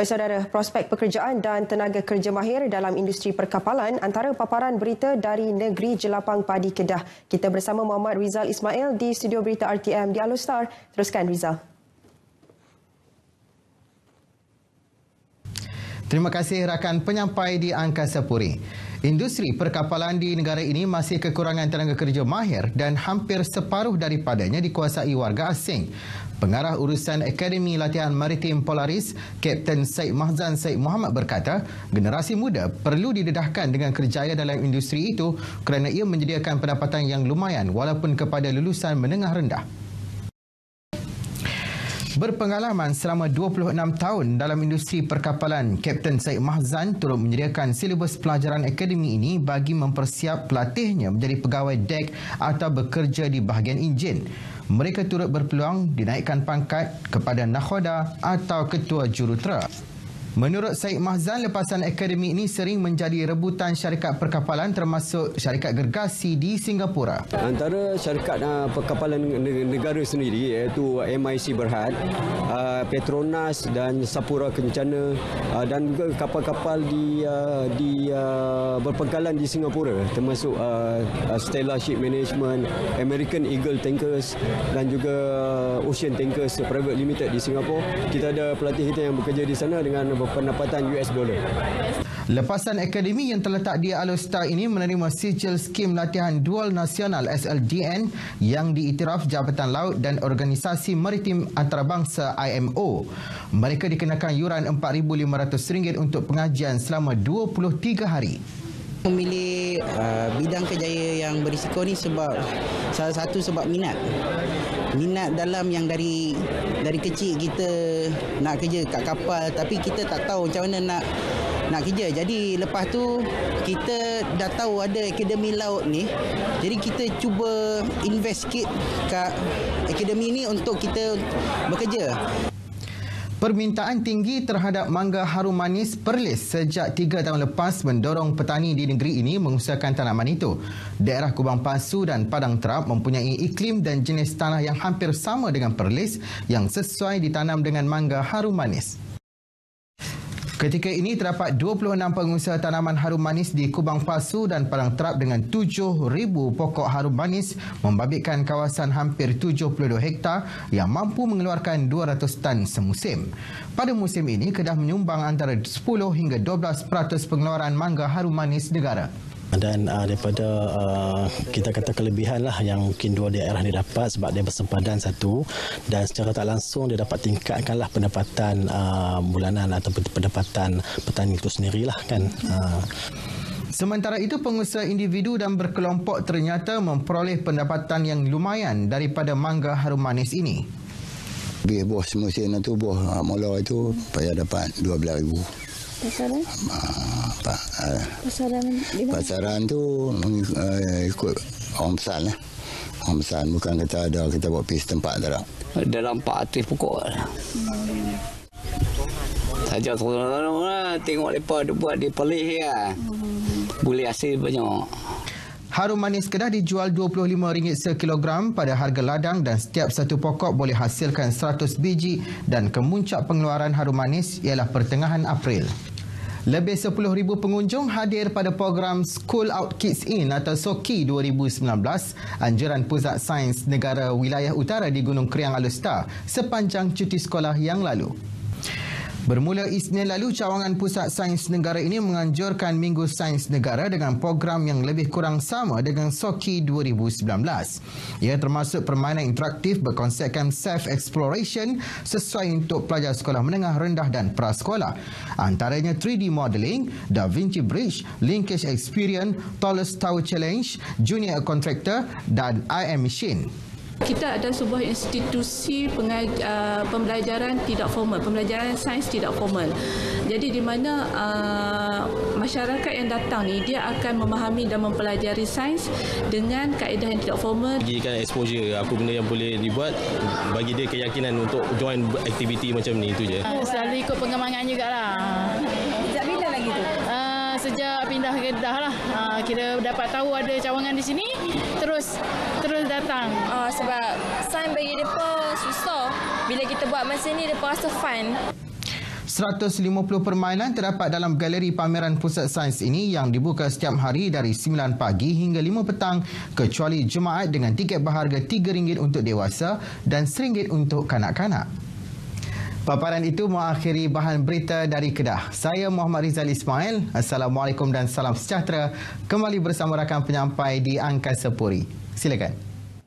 Baik saudara, prospek pekerjaan dan tenaga kerja mahir dalam industri perkapalan antara paparan berita dari Negeri Jelapang Padi Kedah. Kita bersama Muhammad Rizal Ismail di studio berita RTM di Alostar. Teruskan Rizal. Terima kasih rakan penyampai di Angkasa Puri. Industri perkapalan di negara ini masih kekurangan tenaga kerja mahir dan hampir separuh daripadanya dikuasai warga asing. Pengarah urusan Akademi Latihan Maritim Polaris, Kapten Syed Mahzan Syed Muhammad berkata, generasi muda perlu didedahkan dengan kerjaya dalam industri itu kerana ia menyediakan pendapatan yang lumayan walaupun kepada lulusan menengah rendah. Berpengalaman selama 26 tahun dalam industri perkapalan, Kapten Syed Mahzan turut menyediakan silibus pelajaran akademi ini bagi mempersiap pelatihnya menjadi pegawai dek atau bekerja di bahagian enjin. Mereka turut berpeluang dinaikkan pangkat kepada nakhoda atau ketua jurutera. Menurut Syed Mahzan, lepasan akademi ini sering menjadi rebutan syarikat perkapalan termasuk syarikat gergasi di Singapura. Antara syarikat perkapalan negara sendiri iaitu MIC Berhad, Petronas dan Sapura Kencana dan juga kapal-kapal di berpangkalan di Singapura termasuk Stella Ship Management, American Eagle Tankers dan juga Ocean Tankers Private Limited di Singapura. Kita ada pelatih kita yang bekerja di sana dengan pendapatan US dollar. Lepasan akademi yang terletak di Alostar ini menerima sijil skim latihan dual nasional SLDN yang diiktiraf Jabatan Laut dan Organisasi Maritim Antarabangsa IMO. Mereka dikenakan yuran RM4,500 untuk pengajian selama 23 hari. Memilih bidang kerjaya yang berisiko ni sebab salah satu sebab minat dalam yang dari kecil kita nak kerja kat kapal tapi kita tak tahu macam mana nak kerja. Jadi lepas tu kita dah tahu ada akademi laut ni, jadi kita cuba invest sikit kat akademi ni untuk kita bekerja. Permintaan tinggi terhadap mangga harum manis Perlis sejak 3 tahun lepas mendorong petani di negeri ini mengusahakan tanaman itu. Daerah Kubang Pasu dan Padang Terap mempunyai iklim dan jenis tanah yang hampir sama dengan Perlis yang sesuai ditanam dengan mangga harum manis. Ketika ini terdapat 26 pengusaha tanaman harum manis di Kubang Pasu dan Padang Terap dengan 7,000 pokok harum manis membabitkan kawasan hampir 72 hektar yang mampu mengeluarkan 200 tan semusim. Pada musim ini, Kedah menyumbang antara 10 hingga 12% pengeluaran mangga harum manis negara. Dan daripada kita kata kelebihan lah yang mungkin dua daerah ni dapat sebab dia bersempadan satu dan secara tak langsung dia dapat tingkatkanlah pendapatan bulanan atau pendapatan petani itu sendirilah kan. Sementara itu, pengusaha individu dan berkelompok ternyata memperoleh pendapatan yang lumayan daripada mangga harum manis ini. Bos musim itu bos mula itu payah dapat 12,000. Pasaran? Pasaran tu ikut orang besar lah. Orang besar bukan kata ada kita buat pergi setempat tak. Dalam 400 pokok lah. Saja tolong lah tengok mereka buat dia pelih ya. Boleh hasil banyak. Harum manis Kedah dijual RM25 sekilogram pada harga ladang dan setiap satu pokok boleh hasilkan 100 biji dan kemuncak pengeluaran harum manis ialah pertengahan April. Lebih 10,000 pengunjung hadir pada program School Out Kids In atau SOKI 2019, anjuran Pusat Sains Negara Wilayah Utara di Gunung Kriang Alostar sepanjang cuti sekolah yang lalu. Bermula Isnin lalu, cawangan Pusat Sains Negara ini menganjurkan Minggu Sains Negara dengan program yang lebih kurang sama dengan SOKI 2019. Ia termasuk permainan interaktif berkonsepkan self-exploration sesuai untuk pelajar sekolah menengah rendah dan prasekolah. Antaranya 3D Modeling, Da Vinci Bridge, Linkage Experience, Tallest Tower Challenge, Junior Contractor dan IM Machine. Kita ada sebuah institusi pembelajaran tidak formal, pembelajaran sains tidak formal. Jadi di mana masyarakat yang datang ni dia akan memahami dan mempelajari sains dengan kaedah yang tidak formal. Bagikan exposure apa benda yang boleh dibuat, bagi dia keyakinan untuk join aktiviti macam ni, itu je. Selalu ikut pengembangan jugalah. Sejak bila lagi tu? Sejak pindah ke Kedah lah. Kita dapat tahu ada cawangan di sini, terus datang. Sebab sains bagi mereka susah. Bila kita buat masa ni, mereka rasa fun. 150 permainan terdapat dalam galeri pameran Pusat Sains ini yang dibuka setiap hari dari 9 pagi hingga 5 petang kecuali Jumaat dengan tiket berharga RM3 untuk dewasa dan RM1 untuk kanak-kanak. Paparan itu mengakhiri bahan berita dari Kedah. Saya Muhammad Rizal Ismail. Assalamualaikum dan salam sejahtera. Kembali bersama rakan penyampai di Angkasa Puri. Silakan.